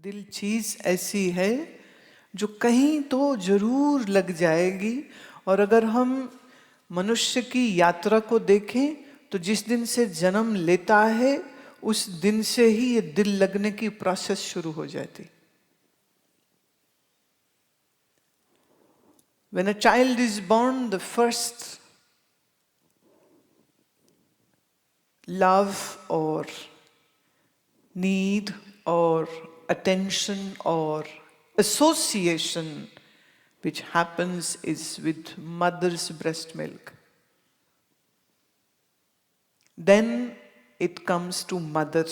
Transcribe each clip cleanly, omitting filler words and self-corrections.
दिल चीज ऐसी है जो कहीं तो जरूर लग जाएगी। और अगर हम मनुष्य की यात्रा को देखें तो जिस दिन से जन्म लेता है उस दिन से ही ये दिल लगने की प्रोसेस शुरू हो जाती। When a child is born, the first love or need or attention or association which happens is with mother's breast milk. Then it comes to mother.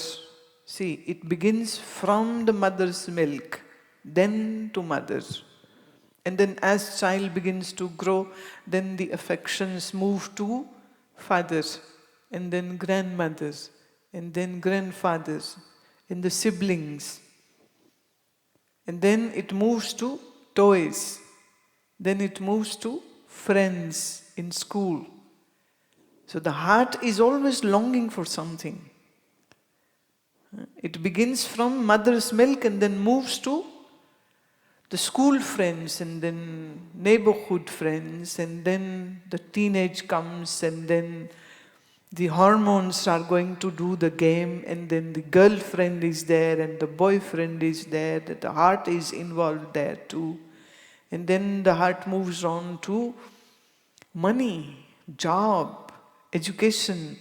See, it begins from the mother's milk, then to mother. And then as child begins to grow, then the affections move to fathers, and then grandmothers, and then grandfathers, and the siblings. And then it moves to toys. Then it moves to friends in school. So the heart is always longing for something. It begins from mother's milk and then moves to the school friends and then neighborhood friends, and then the teenage comes, and then the hormones are going to do the game, and then the girlfriend is there and the boyfriend is there, that the heart is involved there too. And then the heart moves on to money, job, education,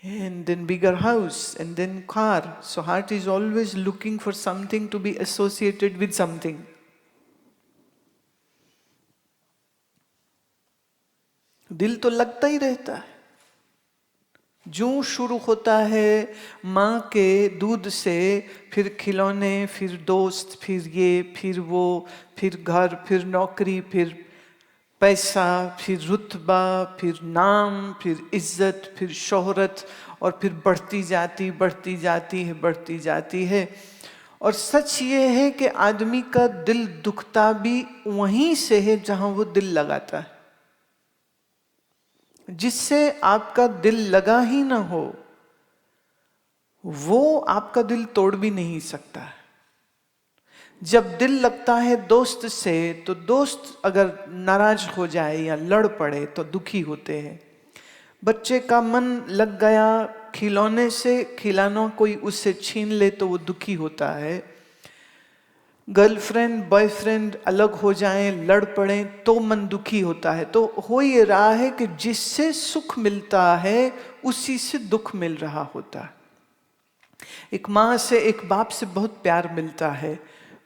and then bigger house, and then car. So heart is always looking for something to be associated with something. दिल तो लगता ही रहता है। जो शुरू होता है माँ के दूध से, फिर खिलौने, फिर दोस्त, फिर ये, फिर वो, फिर घर, फिर नौकरी, फिर पैसा, फिर रुतबा, फिर नाम, फिर इज्जत, फिर शोहरत, और फिर बढ़ती जाती है। और सच ये है कि आदमी का दिल दुखता भी वहीं से है जहां वो दिल लगाता है। जिससे आपका दिल लगा ही ना हो वो आपका दिल तोड़ भी नहीं सकता है। जब दिल लगता है दोस्त से तो दोस्त अगर नाराज हो जाए या लड़ पड़े तो दुखी होते हैं। बच्चे का मन लग गया खिलौने से, खिलौना कोई उससे छीन ले तो वो दुखी होता है। गर्लफ्रेंड बॉयफ्रेंड अलग हो जाएं, लड़ पड़े तो मन दुखी होता है। तो हो ये रहा है कि जिससे सुख मिलता है उसी से दुख मिल रहा होता है। एक माँ से, एक बाप से बहुत प्यार मिलता है,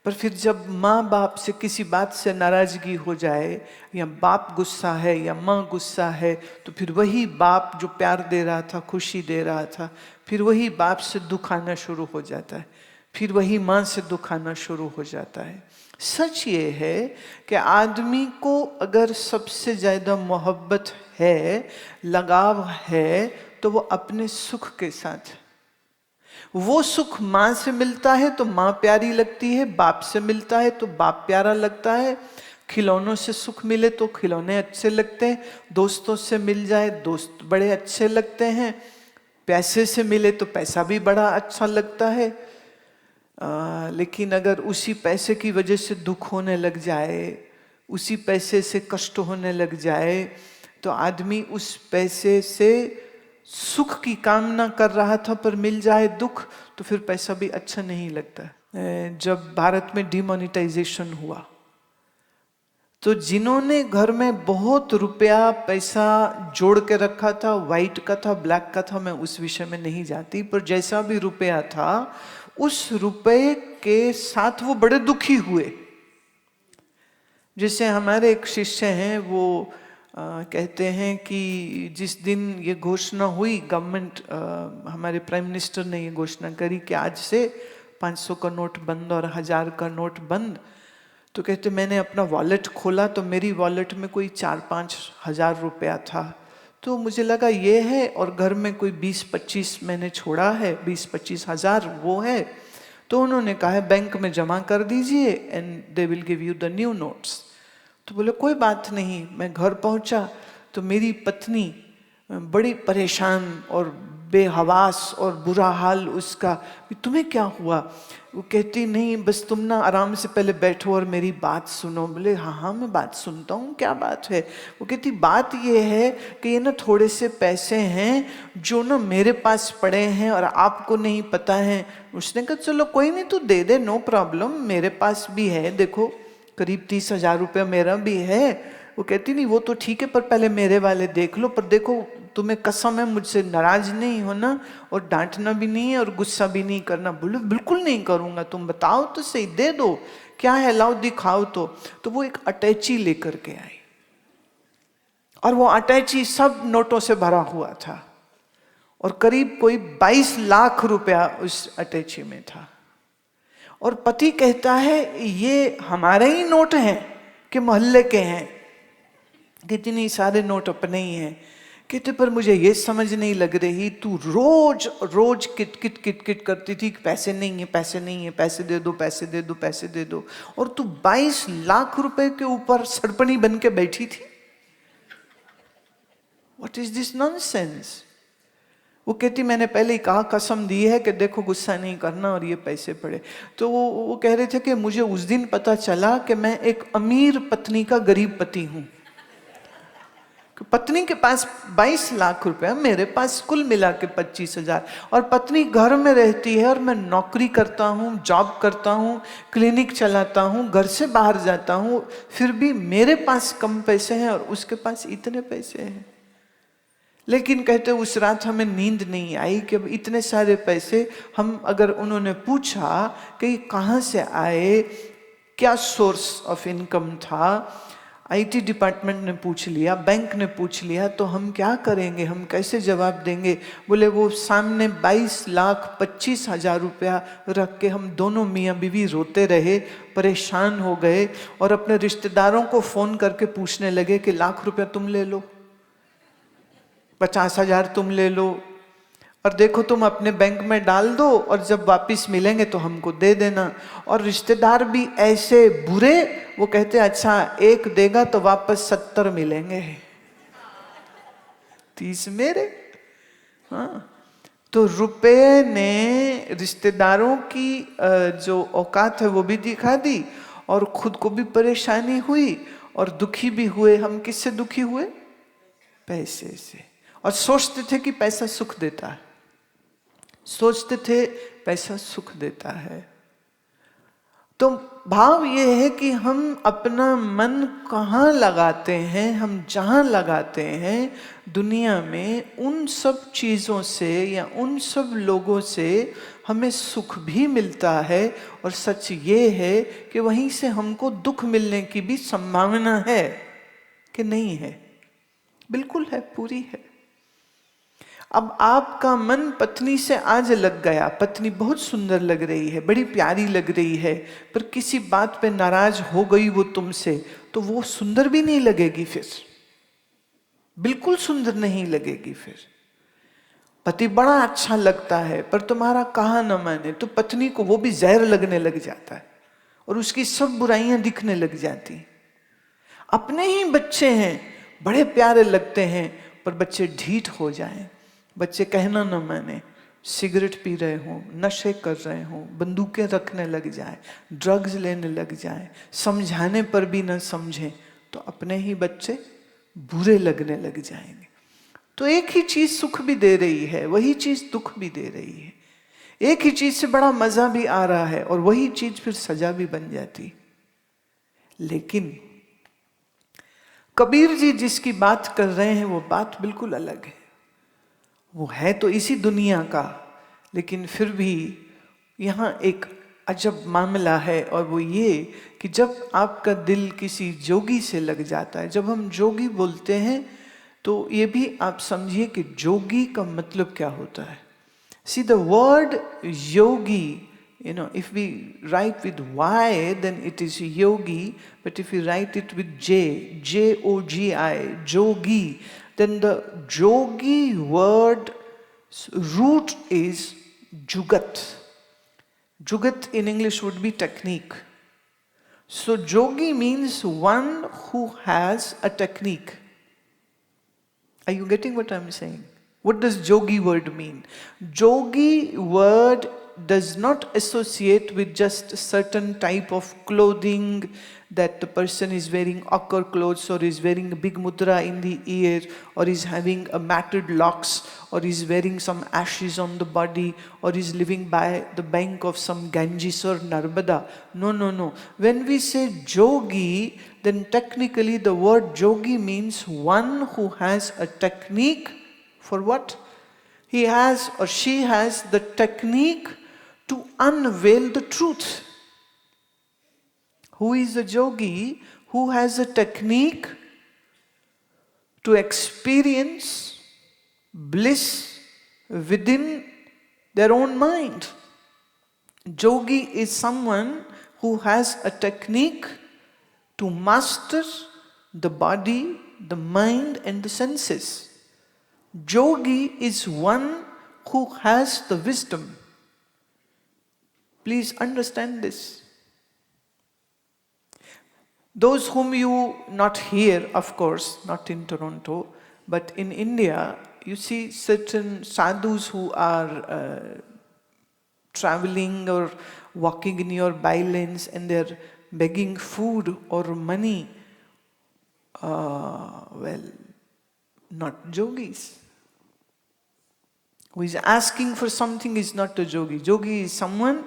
पर फिर जब माँ बाप से किसी बात से नाराजगी हो जाए, या बाप गुस्सा है या माँ गुस्सा है, तो फिर वही बाप जो प्यार दे रहा था, खुशी दे रहा था, फिर वही बाप से दुख आना शुरू हो जाता है, फिर वही माँ से दुख आना शुरू हो जाता है। सच ये है कि आदमी को अगर सबसे ज्यादा मोहब्बत है, लगाव है, तो वो अपने सुख के साथ। वो सुख माँ से मिलता है तो माँ प्यारी लगती है, बाप से मिलता है तो बाप प्यारा लगता है, खिलौनों से सुख मिले तो खिलौने अच्छे लगते हैं, दोस्तों से मिल जाए दोस्त बड़े अच्छे लगते हैं, पैसे से मिले तो पैसा भी बड़ा अच्छा लगता है। लेकिन अगर उसी पैसे की वजह से दुख होने लग जाए, उसी पैसे से कष्ट होने लग जाए, तो आदमी उस पैसे से सुख की कामना कर रहा था पर मिल जाए दुख, तो फिर पैसा भी अच्छा नहीं लगता। जब भारत में डिमोनेटाइजेशन हुआ तो जिन्होंने घर में बहुत रुपया पैसा जोड़ के रखा था, व्हाइट का था, ब्लैक का था, मैं उस विषय में नहीं जाती, पर जैसा भी रुपया था उस रुपये के साथ वो बड़े दुखी हुए। जैसे हमारे एक शिष्य हैं, वो कहते हैं कि जिस दिन ये घोषणा हुई, गवर्नमेंट, हमारे प्राइम मिनिस्टर ने ये घोषणा करी कि आज से 500 का नोट बंद और 1000 का नोट बंद, तो कहते मैंने अपना वॉलेट खोला तो मेरी वॉलेट में कोई 4-5 हजार रुपया था। तो मुझे लगा ये है, और घर में कोई 20-25 मैंने छोड़ा है, 20-25 हजार वो है। तो उन्होंने कहा है बैंक में जमा कर दीजिए and they will give you the new notes. तो बोले कोई बात नहीं। मैं घर पहुंचा तो मेरी पत्नी बड़ी परेशान और बेहवास और बुरा हाल उसका, तुम्हें क्या हुआ? वो कहती नहीं बस तुम ना आराम से पहले बैठो और मेरी बात सुनो। बोले हाँ हाँ मैं बात सुनता हूँ, क्या बात है? वो कहती बात ये है कि ये ना थोड़े से पैसे हैं जो ना मेरे पास पड़े हैं और आपको नहीं पता है। उसने कहा चलो कोई नहीं, तू दे दे, नो प्रॉब्लम, मेरे पास भी है, देखो करीब 30,000 रुपया मेरा भी है। वो कहती नहीं वो तो ठीक है पर पहले मेरे वाले देख लो, पर देखो तुम्हें कसम है मुझसे नाराज नहीं होना और डांटना भी नहीं है और गुस्सा भी नहीं करना। बोले बिल्कुल नहीं करूंगा, तुम बताओ तो सही, दे दो, क्या है लाओ दिखाओ। तो वो एक अटैची लेकर के आई और वो अटैची सब नोटों से भरा हुआ था और करीब कोई 22 लाख रुपया उस अटैची में था। और पति कहता है ये हमारे ही नोट हैं कि मोहल्ले के हैं? कहती नहीं सारे नोट अपने ही हैं। कहते पर मुझे ये समझ नहीं लग रही, तू रोज रोज किट किट किट किट करती थी कि पैसे नहीं है, पैसे नहीं है, पैसे दे दो, पैसे दे दो, पैसे दे दो, और तू 22 लाख रुपए के ऊपर सड़पनी बन के बैठी थी। What is this nonsense? वो कहती मैंने पहले ही कहा, कसम दी है कि देखो गुस्सा नहीं करना और ये पैसे पड़े। तो वो कह रहे थे कि मुझे उस दिन पता चला कि मैं एक अमीर पत्नी का गरीब पति हूं। पत्नी के पास 22 लाख रुपया, मेरे पास कुल मिला के 25,000, और पत्नी घर में रहती है और मैं नौकरी करता हूँ, जॉब करता हूँ, क्लिनिक चलाता हूँ, घर से बाहर जाता हूँ, फिर भी मेरे पास कम पैसे हैं और उसके पास इतने पैसे हैं। लेकिन कहते उस रात हमें नींद नहीं आई कि अब इतने सारे पैसे, हम अगर उन्होंने पूछा कि कहाँ से आए, क्या सोर्स ऑफ इनकम था, आईटी डिपार्टमेंट ने पूछ लिया, बैंक ने पूछ लिया, तो हम क्या करेंगे, हम कैसे जवाब देंगे? बोले वो सामने 22,25,000 रुपया रख के हम दोनों मियाँ बीवी रोते रहे, परेशान हो गए और अपने रिश्तेदारों को फोन करके पूछने लगे कि लाख रुपया तुम ले लो, 50,000 तुम ले लो, और देखो तुम अपने बैंक में डाल दो और जब वापस मिलेंगे तो हमको दे देना। और रिश्तेदार भी ऐसे बुरे, वो कहते अच्छा एक देगा तो वापस 70 मिलेंगे, 30 मेरे। हाँ, तो रुपए ने रिश्तेदारों की जो औकात है वो भी दिखा दी और खुद को भी परेशानी हुई और दुखी भी हुए। हम किससे दुखी हुए? पैसे से। और सोचते थे कि पैसा सुख देता है, सोचते थे पैसा सुख देता है। तो भाव ये है कि हम अपना मन कहाँ लगाते हैं, हम जहाँ लगाते हैं दुनिया में, उन सब चीज़ों से या उन सब लोगों से हमें सुख भी मिलता है। और सच ये है कि वहीं से हमको दुख मिलने की भी संभावना है कि नहीं है? बिल्कुल है, पूरी है। अब आपका मन पत्नी से आज लग गया, पत्नी बहुत सुंदर लग रही है, बड़ी प्यारी लग रही है, पर किसी बात पे नाराज हो गई वो तुमसे, तो वो सुंदर भी नहीं लगेगी फिर, बिल्कुल सुंदर नहीं लगेगी फिर। पति बड़ा अच्छा लगता है पर तुम्हारा कहा न माने तो पत्नी को वो भी जहर लगने लग जाता है और उसकी सब बुराइयां दिखने लग जाती। अपने ही बच्चे हैं, बड़े प्यारे लगते हैं, पर बच्चे ढीठ हो जाएं, बच्चे कहना न माने, सिगरेट पी रहे हों, नशे कर रहे हों, बंदूकें रखने लग जाए, ड्रग्स लेने लग जाए, समझाने पर भी न समझें, तो अपने ही बच्चे बुरे लगने लग जाएंगे। तो एक ही चीज सुख भी दे रही है, वही चीज दुख भी दे रही है। एक ही चीज से बड़ा मजा भी आ रहा है और वही चीज फिर सजा भी बन जाती। लेकिन कबीर जी जिसकी बात कर रहे हैं वो बात बिल्कुल अलग है। वो है तो इसी दुनिया का, लेकिन फिर भी यहाँ एक अजब मामला है, और वो ये कि जब आपका दिल किसी जोगी से लग जाता है, जब हम जोगी बोलते हैं तो ये भी आप समझिए कि जोगी का मतलब क्या होता है। See the word Yogi, you know, if we write with Y, then it is yogi, but if we write it with J, J-O-G-I, jogi, then the jogi word root is jugat. Jugat in English would be technique. So jogi means one who has a technique. Are you getting what I'm saying? What does yogi word mean? Yogi word does not associate with just a certain type of clothing, that the person is wearing ochre clothes or is wearing a big mudra in the ear or is having a matted locks or is wearing some ashes on the body or is living by the bank of some Ganges or Narmada. No, no, no. When we say yogi, then technically the word yogi means one who has a technique. For what? He has or she has the technique to unveil the truth. Who is a yogi? Who has a technique to experience bliss within their own mind. Yogi is someone who has a technique to master the body, the mind and the senses. Yogi is one who has the wisdom. Please understand this. Those whom you not here, of course, not in Toronto, but in India, you see certain sadhus who are traveling or walking in your bylanes and they're begging food or money. Well, not yogis. Who is asking for something is not a yogi. Yogi is someone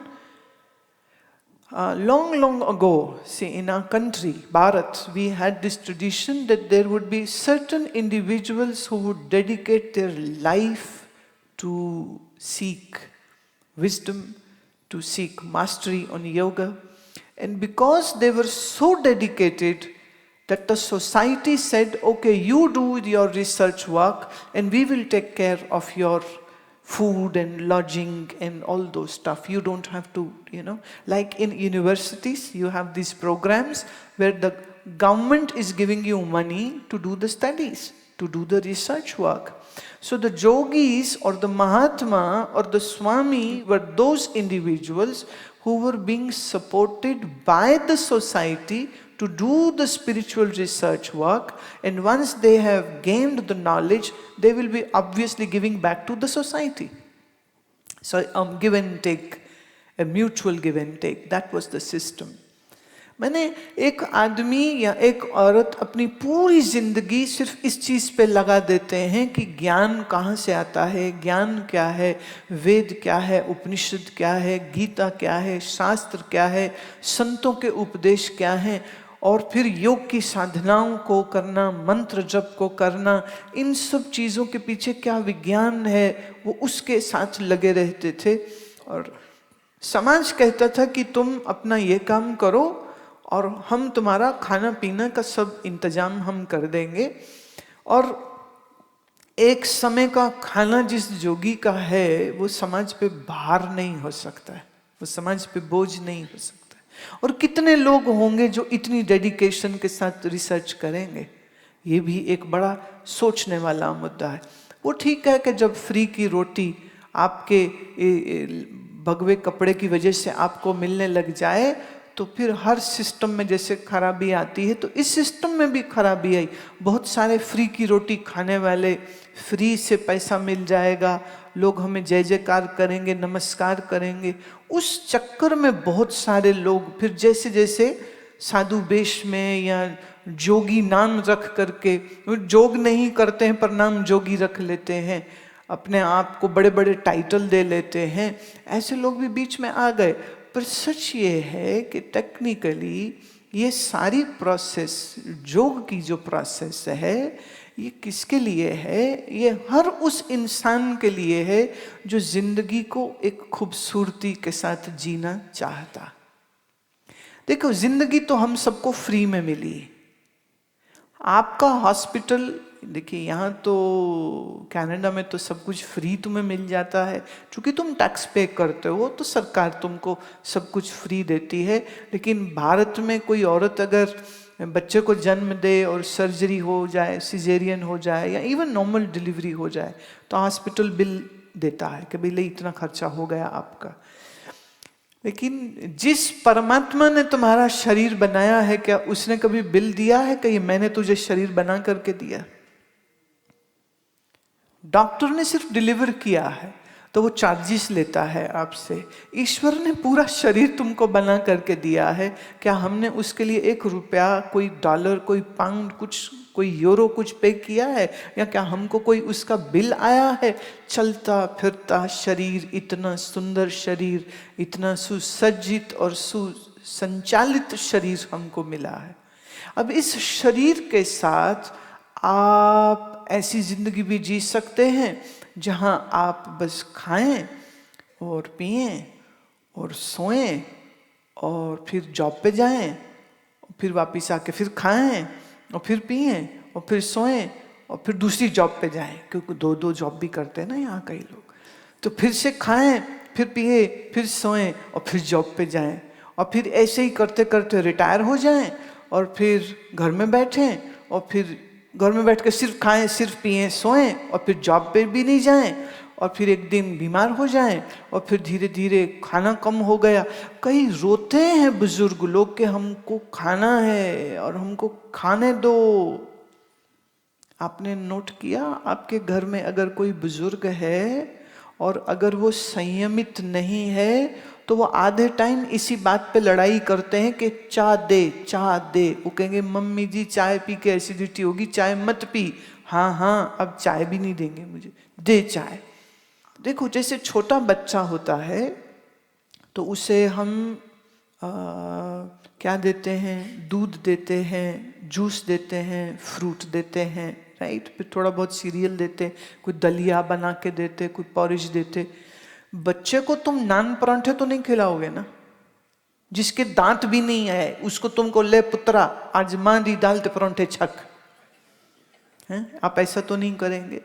long ago, see, in our country, Bharat, we had this tradition that there would be certain individuals who would dedicate their life to seek wisdom, to seek mastery on yoga. And because they were so dedicated that the society said, okay, you do your research work and we will take care of your food and lodging and all those stuff. You don't have to, like in universities, you have these programs where the government is giving you money to do the studies, to do the research work. So the yogis or the Mahatma or the Swami were those individuals who were being supported by the society to do the spiritual research work, and once they have gained the knowledge, they will be obviously giving back to the society. So give and take, a mutual give and take, that was the system. मैंने एक आदमी या एक औरत अपनी पूरी जिंदगी सिर्फ इस चीज पे लगा देते हैं कि ज्ञान कहाँ से आता है, ज्ञान क्या है, वेद क्या है, उपनिषद क्या है, गीता क्या है, शास्त्र क्या है, संतों के उपदेश क्या हैं, और फिर योग की साधनाओं को करना, मंत्र जप को करना, इन सब चीज़ों के पीछे क्या विज्ञान है, वो उसके साथ लगे रहते थे। और समाज कहता था कि तुम अपना ये काम करो और हम तुम्हारा खाना पीना का सब इंतजाम हम कर देंगे। और एक समय का खाना जिस योगी का है वो समाज पे भार नहीं हो सकता है, वो समाज पे बोझ नहीं हो सकता है। और कितने लोग होंगे जो इतनी डेडिकेशन के साथ रिसर्च करेंगे, ये भी एक बड़ा सोचने वाला मुद्दा है। वो ठीक है कि जब फ्री की रोटी आपके भगवे कपड़े की वजह से आपको मिलने लग जाए तो फिर हर सिस्टम में जैसे खराबी आती है तो इस सिस्टम में भी खराबी आई। बहुत सारे फ्री की रोटी खाने वाले, फ्री से पैसा मिल जाएगा, लोग हमें जय जयकार करेंगे, नमस्कार करेंगे, उस चक्कर में बहुत सारे लोग फिर जैसे जैसे साधु वेश में या जोगी नाम रख करके, जोग नहीं करते हैं पर नाम जोगी रख लेते हैं, अपने आप को बड़े बड़े टाइटल दे लेते हैं, ऐसे लोग भी बीच में आ गए। पर सच ये है कि टेक्निकली ये सारी प्रोसेस, योग की जो प्रोसेस है, ये किसके लिए है? ये हर उस इंसान के लिए है जो जिंदगी को एक खूबसूरती के साथ जीना चाहता। देखो, जिंदगी तो हम सबको फ्री में मिली। आपका हॉस्पिटल, देखिए यहाँ तो कनाडा में तो सब कुछ फ्री तुम्हें मिल जाता है, क्योंकि तुम टैक्स पे करते हो तो सरकार तुमको सब कुछ फ्री देती है। लेकिन भारत में कोई औरत अगर बच्चे को जन्म दे और सर्जरी हो जाए, सिजेरियन हो जाए या इवन नॉर्मल डिलीवरी हो जाए तो हॉस्पिटल बिल देता है कि भाई इतना खर्चा हो गया आपका। लेकिन जिस परमात्मा ने तुम्हारा शरीर बनाया है, क्या उसने कभी बिल दिया है कि मैंने तुझे शरीर बना करके दिया? डॉक्टर ने सिर्फ डिलीवर किया है तो वो चार्जेस लेता है आपसे। ईश्वर ने पूरा शरीर तुमको बना करके दिया है, क्या हमने उसके लिए 1 रुपया, कोई डॉलर, कोई पाउंड, कुछ, कोई यूरो कुछ पे किया है? या क्या हमको कोई उसका बिल आया है? चलता फिरता शरीर, इतना सुंदर शरीर, इतना सुसज्जित और सुसंचालित शरीर हमको मिला है। अब इस शरीर के साथ आप ऐसी जिंदगी भी जी सकते हैं जहां आप बस खाएं और पिएं और सोएं और फिर जॉब पे जाएं, फिर वापस आके फिर खाएं और फिर पिएं और फिर सोएं और फिर दूसरी जॉब पे जाएं, क्योंकि 2-2 जॉब भी करते हैं ना यहाँ कई लोग। तो फिर से खाएं, फिर पिए, फिर सोएं और फिर जॉब पे जाएं और फिर ऐसे ही करते करते रिटायर हो जाएं और फिर घर में बैठें और फिर घर में बैठ के सिर्फ खाएं, सिर्फ पिएं, सोएं और फिर जॉब पे भी नहीं जाएं और फिर एक दिन बीमार हो जाएं और फिर धीरे धीरे खाना कम हो गया। कई रोते हैं बुजुर्ग लोग कि हमको खाना है और हमको खाने दो। आपने नोट किया, आपके घर में अगर कोई बुजुर्ग है और अगर वो संयमित नहीं है तो वो आधे टाइम इसी बात पे लड़ाई करते हैं कि चाय दे, चाय दे। वो कहेंगे मम्मी जी चाय पी के एसिडिटी होगी, चाय मत पी। हाँ हाँ, अब चाय भी नहीं देंगे मुझे, दे चाय। देखो, जैसे छोटा बच्चा होता है तो उसे हम क्या देते हैं? दूध देते हैं, जूस देते हैं, फ्रूट देते हैं, राइट? फिर थोड़ा बहुत सीरियल देते, कोई दलिया बना के देते, कोई पॉरिश देते। बच्चे को तुम नान परांठे तो नहीं खिलाओगे ना? जिसके दांत भी नहीं है उसको तुमको ले पुत्रा आज मां दी दाल ते परांठे छक, हैं? आप ऐसा तो नहीं करेंगे।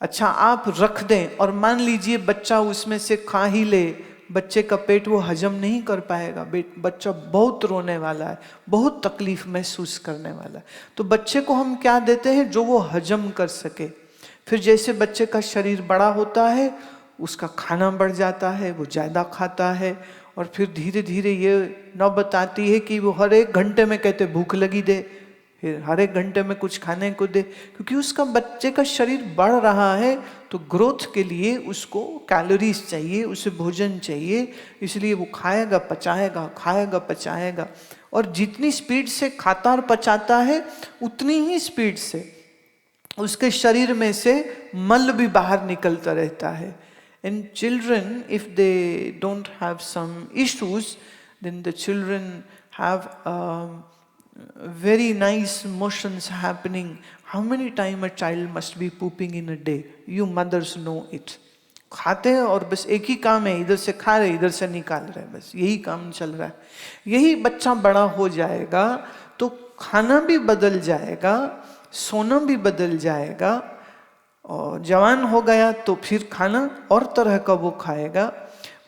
अच्छा, आप रख दें और मान लीजिए बच्चा उसमें से खा ही ले, बच्चे का पेट वो हजम नहीं कर पाएगा, बच्चा बहुत रोने वाला है, बहुत तकलीफ महसूस करने वाला है। तो बच्चे को हम क्या देते हैं? जो वो हजम कर सके। फिर जैसे बच्चे का शरीर बड़ा होता है उसका खाना बढ़ जाता है, वो ज़्यादा खाता है और फिर धीरे धीरे ये नौबत आती है कि वो हर 1 घंटे में कहते भूख लगी दे, फिर हर 1 घंटे में कुछ खाने को दे, क्योंकि उसका बच्चे का शरीर बढ़ रहा है तो ग्रोथ के लिए उसको कैलोरीज चाहिए, उसे भोजन चाहिए, इसलिए वो खाएगा पचाएगा, खाएगा पचाएगा। और जितनी स्पीड से खाता और पचाता है उतनी ही स्पीड से उसके शरीर में से मल भी बाहर निकलता रहता है। And children, if they don't have some issues, then the children have very nice motions happening. How many times a child must be pooping in a day? You mothers know it. खाते हैं और बस एक ही काम है, इधर से खा रहे इधर से निकाल रहे, बस यही काम चल रहा है। यही बच्चा बड़ा हो जाएगा तो खाना भी बदल जाएगा, सोना भी बदल जाएगा, और जवान हो गया तो फिर खाना और तरह का वो खाएगा।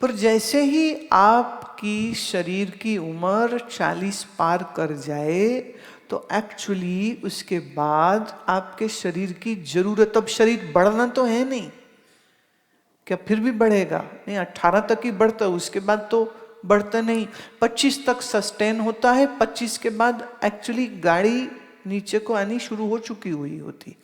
पर जैसे ही आपकी शरीर की उम्र 40 पार कर जाए तो एक्चुअली उसके बाद आपके शरीर की जरूरत, अब शरीर बढ़ना तो है नहीं, क्या फिर भी बढ़ेगा? नहीं, 18 तक ही बढ़ता है, उसके बाद तो बढ़ता नहीं। 25 तक सस्टेन होता है, 25 के बाद एक्चुअली गाड़ी नीचे को आनी शुरू हो चुकी हुई होती।